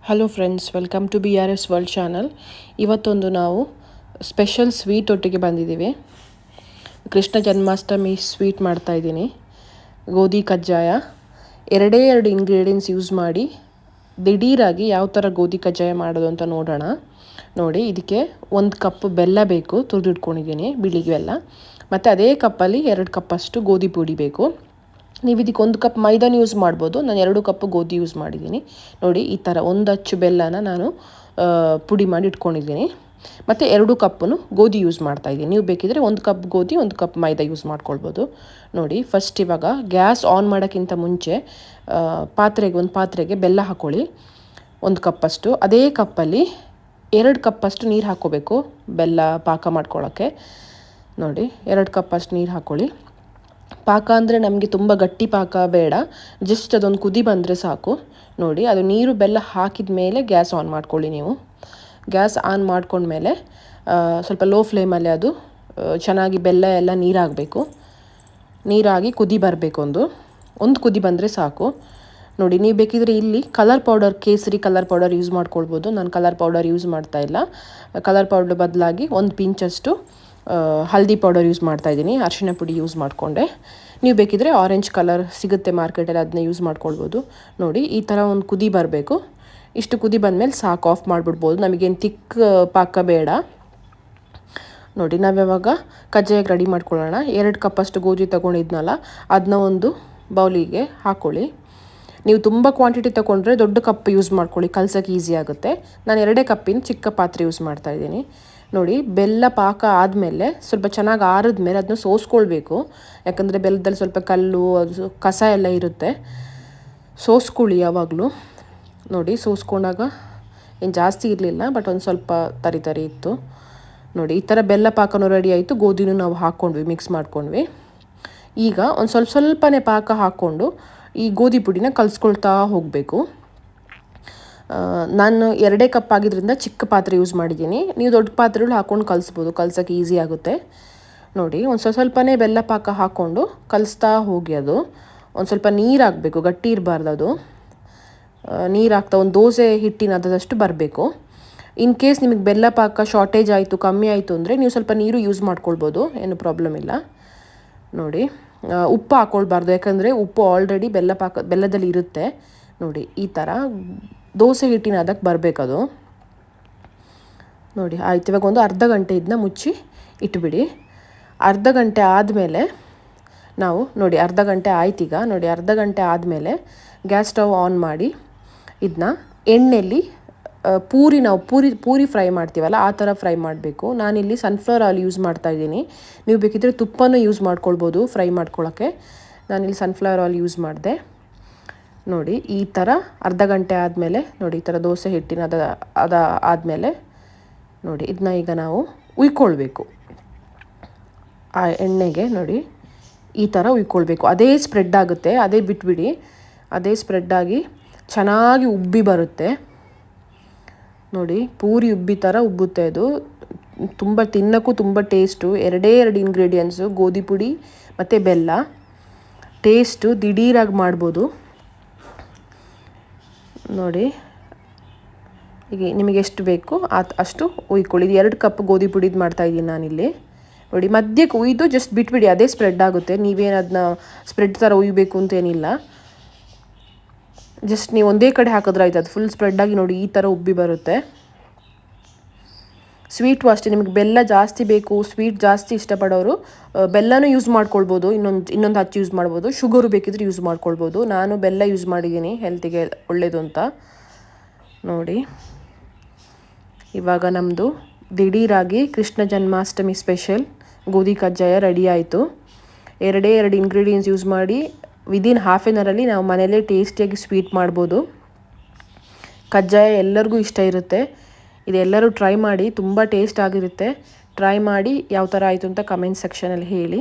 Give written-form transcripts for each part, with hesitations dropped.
Hello friends, welcome to BRS world channel. ಇವತ್ತೊಂದು ನಾವು special sweet ಒಟ್ಟಿಗೆ ಬಂದಿದ್ದೀವಿ. ಕೃಷ್ಣ ಜನ್ಮಾಷ್ಟಮಿ ಸ್ವೀಟ್ ಮಾಡ್ತಾಯಿದ್ದೀನಿ. ಗೋಧಿ ಕಜ್ಜಾಯ. ಎರಡೇ ಎರಡು ಇಂಗ್ರೀಡಿಯೆಂಟ್ಸ್ ಯೂಸ್ ಮಾಡಿ ದಿಢೀರಾಗಿ ಯಾವ ಥರ ಗೋಧಿ ಕಜ್ಜಾಯ ಮಾಡೋದು ಅಂತ ನೋಡೋಣ. ನೋಡಿ, ಇದಕ್ಕೆ 1 ಕಪ್ ಬೆಲ್ಲ ಬೇಕು, ತುರಿದಿಟ್ಕೊಂಡಿದ್ದೀನಿ, ಬಿಳಿ ಬೆಲ್ಲ. ಮತ್ತು ಅದೇ ಕಪ್ಪಲ್ಲಿ 2 ಕಪ್ಪಷ್ಟು ಗೋಧಿ ಪುಡಿ ಬೇಕು. ನೀವು ಇದಕ್ಕೆ 1 ಕಪ್ ಮೈದಾನ ಯೂಸ್ ಮಾಡ್ಬೋದು. ನಾನು 2 ಕಪ್ ಗೋಧಿ ಯೂಸ್ ಮಾಡಿದ್ದೀನಿ. ನೋಡಿ, ಈ ಥರ 1 ಅಚ್ಚು ಬೆಲ್ಲನ ನಾನು ಪುಡಿ ಮಾಡಿ ಇಟ್ಕೊಂಡಿದ್ದೀನಿ. ಮತ್ತು 2 ಕಪ್ಪನ್ನು ಗೋಧಿ ಯೂಸ್ ಮಾಡ್ತಾಯಿದ್ದೀನಿ. ನೀವು ಬೇಕಿದ್ರೆ 1 ಕಪ್ ಗೋಧಿ 1 ಕಪ್ ಮೈದಾ ಯೂಸ್ ಮಾಡ್ಕೊಳ್ಬೋದು. ನೋಡಿ, ಫಸ್ಟ್ ಇವಾಗ ಗ್ಯಾಸ್ ಆನ್ ಮಾಡೋಕ್ಕಿಂತ ಮುಂಚೆ ಒಂದು ಪಾತ್ರೆಗೆ ಬೆಲ್ಲ ಹಾಕ್ಕೊಳ್ಳಿ, 1 ಕಪ್ಪಷ್ಟು. ಅದೇ ಕಪ್ಪಲ್ಲಿ 2 ಕಪ್ಪಷ್ಟು ನೀರು ಹಾಕ್ಕೋಬೇಕು ಬೆಲ್ಲ ಪಾಕ ಮಾಡ್ಕೊಳ್ಳೋಕ್ಕೆ. ನೋಡಿ, 2 ಕಪ್ಪಷ್ಟು ನೀರು ಹಾಕ್ಕೊಳ್ಳಿ. ಪಾಕ ಅಂದರೆ ನಮಗೆ ತುಂಬ ಗಟ್ಟಿ ಪಾಕ ಬೇಡ, ಜಸ್ಟ್ ಅದೊಂದು ಕುದಿ ಬಂದರೆ ಸಾಕು. ನೋಡಿ, ಅದು ನೀರು ಬೆಲ್ಲ ಹಾಕಿದ ಮೇಲೆ ಗ್ಯಾಸ್ ಆನ್ ಮಾಡ್ಕೊಳ್ಳಿ. ನೀವು ಗ್ಯಾಸ್ ಆನ್ ಮಾಡ್ಕೊಂಡ್ಮೇಲೆ ಸ್ವಲ್ಪ ಲೋ ಫ್ಲೇಮಲ್ಲಿ ಅದು ಚೆನ್ನಾಗಿ ಬೆಲ್ಲ ಎಲ್ಲ ನೀರಾಗಬೇಕು. ನೀರಾಗಿ ಕುದಿ ಬರಬೇಕು. ಒಂದು ಕುದಿ ಬಂದರೆ ಸಾಕು. ನೋಡಿ, ನೀವು ಬೇಕಿದ್ರೆ ಇಲ್ಲಿ ಕಲರ್ ಪೌಡರ್, ಕೇಸರಿ ಕಲರ್ ಪೌಡರ್ ಯೂಸ್ ಮಾಡ್ಕೊಳ್ಬೋದು. ನಾನು ಕಲರ್ ಪೌಡರ್ ಯೂಸ್ ಮಾಡ್ತಾಯಿಲ್ಲ. ಕಲರ್ ಪೌಡರ್ ಬದಲಾಗಿ 1 ಪಿಂಚಷ್ಟು ಹಲ್ದಿ ಪೌಡರ್ ಯೂಸ್ ಮಾಡ್ತಾಯಿದ್ದೀನಿ. ಅರಿಶಿಣ ಪುಡಿ ಯೂಸ್ ಮಾಡಿಕೊಂಡೆ. ನೀವು ಬೇಕಿದ್ರೆ ಆರೆಂಜ್ ಕಲರ್ ಸಿಗುತ್ತೆ ಮಾರ್ಕೆಟಲ್ಲಿ, ಅದನ್ನ ಯೂಸ್ ಮಾಡ್ಕೊಳ್ಬೋದು. ನೋಡಿ, ಈ ಥರ ಒಂದು ಕುದಿ ಬರಬೇಕು. ಇಷ್ಟು ಕುದಿ ಬಂದಮೇಲೆ ಸಾಕು, ಆಫ್ ಮಾಡಿಬಿಡ್ಬೋದು. ನಮಗೇನು ತಿಕ್ ಪಾಕ ಬೇಡ. ನೋಡಿ, ನಾವ್ಯಾವಾಗ ಕಜ್ಜಾಯಕ್ಕೆ ರೆಡಿ ಮಾಡ್ಕೊಳ್ಳೋಣ. 2 ಕಪ್ಪಷ್ಟು ಗೋಧಿ ತೊಗೊಂಡಿದ್ನಲ್ಲ, ಅದನ್ನ ಒಂದು ಬೌಲಿಗೆ ಹಾಕ್ಕೊಳ್ಳಿ. ನೀವು ತುಂಬ ಕ್ವಾಂಟಿಟಿ ತೊಗೊಂಡ್ರೆ ದೊಡ್ಡ ಕಪ್ ಯೂಸ್ ಮಾಡ್ಕೊಳ್ಳಿ, ಕಲ್ಸೋಕ್ಕೆ ಈಸಿ ಆಗುತ್ತೆ. ನಾನು 2 ಕಪ್ಪಿನ ಚಿಕ್ಕ ಪಾತ್ರೆ ಯೂಸ್ ಮಾಡ್ತಾಯಿದ್ದೀನಿ. ನೋಡಿ, ಬೆಲ್ಲ ಪಾಕ ಆದಮೇಲೆ ಸ್ವಲ್ಪ ಚೆನ್ನಾಗಿ ಆರಿದ್ಮೇಲೆ ಅದನ್ನ ಸೋಸ್ಕೊಳ್ಬೇಕು. ಯಾಕಂದರೆ ಬೆಲ್ಲದಲ್ಲಿ ಸ್ವಲ್ಪ ಕಲ್ಲು, ಅದು ಕಸ ಎಲ್ಲ ಇರುತ್ತೆ. ಸೋಸ್ಕೊಳ್ಳಿ ಯಾವಾಗಲೂ. ನೋಡಿ, ಸೋಸ್ಕೊಂಡಾಗ ಏನು ಜಾಸ್ತಿ ಇರಲಿಲ್ಲ, ಬಟ್ ಒಂದು ಸ್ವಲ್ಪ ತರಿ ಇತ್ತು. ನೋಡಿ, ಈ ಥರ ಬೆಲ್ಲ ಪಾಕನೂ ರೆಡಿ ಆಯಿತು. ಗೋಧಿನೂ ನಾವು ಹಾಕ್ಕೊಂಡ್ವಿ, ಮಿಕ್ಸ್ ಮಾಡ್ಕೊಂಡ್ವಿ. ಈಗ ಒಂದು ಸ್ವಲ್ಪನೇ ಪಾಕ ಹಾಕ್ಕೊಂಡು ಈ ಗೋಧಿ ಪುಡಿನ ಕಲಿಸ್ಕೊಳ್ತಾ ಹೋಗಬೇಕು. ನಾನು 2 ಕಪ್ ಆಗಿದ್ದರಿಂದ ಚಿಕ್ಕ ಪಾತ್ರೆ ಯೂಸ್ ಮಾಡಿದ್ದೀನಿ. ನೀವು ದೊಡ್ಡ ಪಾತ್ರೆಗಳು ಹಾಕ್ಕೊಂಡು ಕಲಿಸ್ಬೋದು, ಕಲ್ಸೋಕ್ಕೆ ಈಸಿ ಆಗುತ್ತೆ. ನೋಡಿ, ಒಂದು ಸ್ವಲ್ಪನೇ ಬೆಲ್ಲ ಪಾಕ ಹಾಕ್ಕೊಂಡು ಕಲಿಸ್ತಾ ಹೋಗಿ. ಅದು ಒಂದು ಸ್ವಲ್ಪ ನೀರು ಹಾಕಬೇಕು, ಗಟ್ಟಿ ಇರಬಾರ್ದು ಅದು. ನೀರು ಹಾಕ್ತಾ ಒಂದು ದೋಸೆ ಹಿಟ್ಟಿನ ಅದಷ್ಟು ಬರಬೇಕು. ಇನ್ ಕೇಸ್ ನಿಮಗೆ ಬೆಲ್ಲ ಪಾಕ ಶಾರ್ಟೇಜ್ ಆಯಿತು, ಕಮ್ಮಿ ಆಯಿತು ಅಂದರೆ ನೀವು ಸ್ವಲ್ಪ ನೀರು ಯೂಸ್ ಮಾಡ್ಕೊಳ್ಬೋದು, ಏನು ಪ್ರಾಬ್ಲಮ್ ಇಲ್ಲ. ನೋಡಿ, ಉಪ್ಪು ಹಾಕ್ಕೊಳ್ಬಾರ್ದು, ಯಾಕಂದರೆ ಉಪ್ಪು ಆಲ್ರೆಡಿ ಬೆಲ್ಲದಲ್ಲಿ ಇರುತ್ತೆ. ನೋಡಿ, ಈ ಥರ ದೋಸೆ ಹಿಟ್ಟಿನ ಅದಕ್ಕೆ ಬರಬೇಕದು. ನೋಡಿ, ಆಯ್ತು. ಇವಾಗ ಒಂದು ಅರ್ಧ ಗಂಟೆ ಇದನ್ನ ಮುಚ್ಚಿ ಇಟ್ಬಿಡಿ. ಅರ್ಧ ಗಂಟೆ ಆದಮೇಲೆ ನಾವು ನೋಡಿ, ಅರ್ಧ ಗಂಟೆ ಆಯ್ತೀಗ. ನೋಡಿ, ಅರ್ಧ ಗಂಟೆ ಆದಮೇಲೆ ಗ್ಯಾಸ್ ಸ್ಟವ್ ಆನ್ ಮಾಡಿ ಇದನ್ನ ಎಣ್ಣೆಯಲ್ಲಿ ನಾವು ಪೂರಿ ಫ್ರೈ ಮಾಡ್ತೀವಲ್ಲ, ಆ ಥರ ಫ್ರೈ ಮಾಡಬೇಕು. ನಾನಿಲ್ಲಿ ಸನ್ಫ್ಲವರ್ ಆಯಿಲ್ ಯೂಸ್ ಮಾಡ್ತಾಯಿದ್ದೀನಿ. ನೀವು ಬೇಕಿದ್ರೆ ತುಪ್ಪನೂ ಯೂಸ್ ಮಾಡ್ಕೊಳ್ಬೋದು ಫ್ರೈ ಮಾಡ್ಕೊಳ್ಳೋಕ್ಕೆ. ನಾನಿಲ್ಲಿ ಸನ್ಫ್ಲವರ್ ಆಯಿಲ್ ಯೂಸ್ ಮಾಡಿದೆ. ನೋಡಿ, ಈ ಥರ ಅರ್ಧ ಗಂಟೆ ಆದಮೇಲೆ ನೋಡಿ, ಈ ಥರ ದೋಸೆ ಹಿಟ್ಟಿನ ಆದಮೇಲೆ ನೋಡಿ, ಇದನ್ನ ಈಗ ನಾವು ಉಯ್ಕೊಳ್ಬೇಕು ಆ ಎಣ್ಣೆಗೆ. ನೋಡಿ, ಈ ಥರ ಉಯ್ಕೊಳ್ಬೇಕು. ಅದೇ ಸ್ಪ್ರೆಡ್ ಆಗುತ್ತೆ, ಅದೇ ಬಿಟ್ಬಿಡಿ. ಅದೇ ಸ್ಪ್ರೆಡ್ಡಾಗಿ ಚೆನ್ನಾಗಿ ಉಬ್ಬಿ ಬರುತ್ತೆ. ನೋಡಿ, ಪೂರಿ ಉಬ್ಬಿ ಥರ ಉಬ್ಬುತ್ತೆ ಅದು. ತುಂಬ ತಿನ್ನೋಕ್ಕೂ ತುಂಬ ಟೇಸ್ಟು. 2 ಇಂಗ್ರೀಡಿಯೆಂಟ್ಸು, ಗೋಧಿ ಪುಡಿ ಮತ್ತು ಬೆಲ್ಲ. ಟೇಸ್ಟು ದಿಢೀರಾಗಿ ಮಾಡ್ಬೋದು. ನೋಡಿ, ಈಗ ನಿಮಗೆ ಎಷ್ಟು ಬೇಕು ಅಷ್ಟು ಉಯ್ಕೊಳ್ಳಿ. 2 ಕಪ್ ಗೋಧಿ ಪುಡಿದು ಮಾಡ್ತಾಯಿದ್ದೀನಿ ನಾನಿಲ್ಲಿ. ನೋಡಿ, ಮಧ್ಯಕ್ಕೆ ಉಯ್ದು ಜಸ್ಟ್ ಬಿಟ್ಬಿಡಿ, ಅದೇ ಸ್ಪ್ರೆಡ್ ಆಗುತ್ತೆ. ನೀವೇನು ಅದನ್ನ ಸ್ಪ್ರೆಡ್ ಥರ ಉಯ್ಬೇಕು ಅಂತೇನಿಲ್ಲ. ಜಸ್ಟ್ ನೀವು ಒಂದೇ ಕಡೆ ಹಾಕಿದ್ರೆ ಆಯ್ತು, ಅದು ಫುಲ್ ಸ್ಪ್ರೆಡ್ಡಾಗಿ ನೋಡಿ ಈ ಥರ ಉಬ್ಬಿ ಬರುತ್ತೆ. ಸ್ವೀಟು ಅಷ್ಟೇ, ನಿಮಗೆ ಬೆಲ್ಲ ಜಾಸ್ತಿ ಬೇಕು, ಸ್ವೀಟ್ ಜಾಸ್ತಿ ಇಷ್ಟಪಡೋರು ಬೆಲ್ಲನೂ ಯೂಸ್ ಮಾಡ್ಕೊಳ್ಬೋದು. ಇನ್ನೊಂದು ಹಚ್ಚು ಯೂಸ್ ಮಾಡ್ಬೋದು. ಶುಗರು ಬೇಕಿದ್ರೆ ಯೂಸ್ ಮಾಡ್ಕೊಳ್ಬೋದು. ನಾನು ಬೆಲ್ಲ ಯೂಸ್ ಮಾಡಿದ್ದೀನಿ, ಹೆಲ್ತಿಗೆ ಒಳ್ಳೆಯದು ಅಂತ. ನೋಡಿ, ಇವಾಗ ನಮ್ಮದು ದಿಢೀರಾಗಿ ಕೃಷ್ಣ ಜನ್ಮಾಷ್ಟಮಿ ಸ್ಪೆಷಲ್ ಗೋಧಿ ಕಜ್ಜಾಯ ರೆಡಿ ಆಯಿತು. 2 ಇಂಗ್ರೀಡಿಯೆಂಟ್ಸ್ ಯೂಸ್ ಮಾಡಿ ವಿದಿನ್ ಹಾಫ್ ಆನ್ ಅವರಲ್ಲಿ ನಾವು ಮನೆಯಲ್ಲೇ ಟೇಸ್ಟಿಯಾಗಿ ಸ್ವೀಟ್ ಮಾಡ್ಬೋದು. ಕಜ್ಜಾಯ ಎಲ್ಲರಿಗೂ ಇಷ್ಟ ಇರುತ್ತೆ. ಇದೆಲ್ಲರೂ ಟ್ರೈ ಮಾಡಿ, ತುಂಬ ಟೇಸ್ಟ್ ಆಗಿರುತ್ತೆ. ಟ್ರೈ ಮಾಡಿ ಯಾವ ಥರ ಆಯಿತು ಅಂತ ಕಮೆಂಟ್ ಸೆಕ್ಷನಲ್ಲಿ ಹೇಳಿ.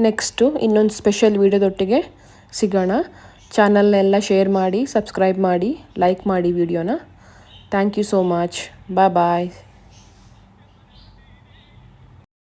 ನೆಕ್ಸ್ಟು ಇನ್ನೊಂದು ಸ್ಪೆಷಲ್ ವೀಡಿಯೋದೊಟ್ಟಿಗೆ ಸಿಗೋಣ. ಚಾನಲ್ನೆಲ್ಲ ಶೇರ್ ಮಾಡಿ, ಸಬ್ಸ್ಕ್ರೈಬ್ ಮಾಡಿ, ಲೈಕ್ ಮಾಡಿ ವಿಡಿಯೋನ. Thank you so much. Bye.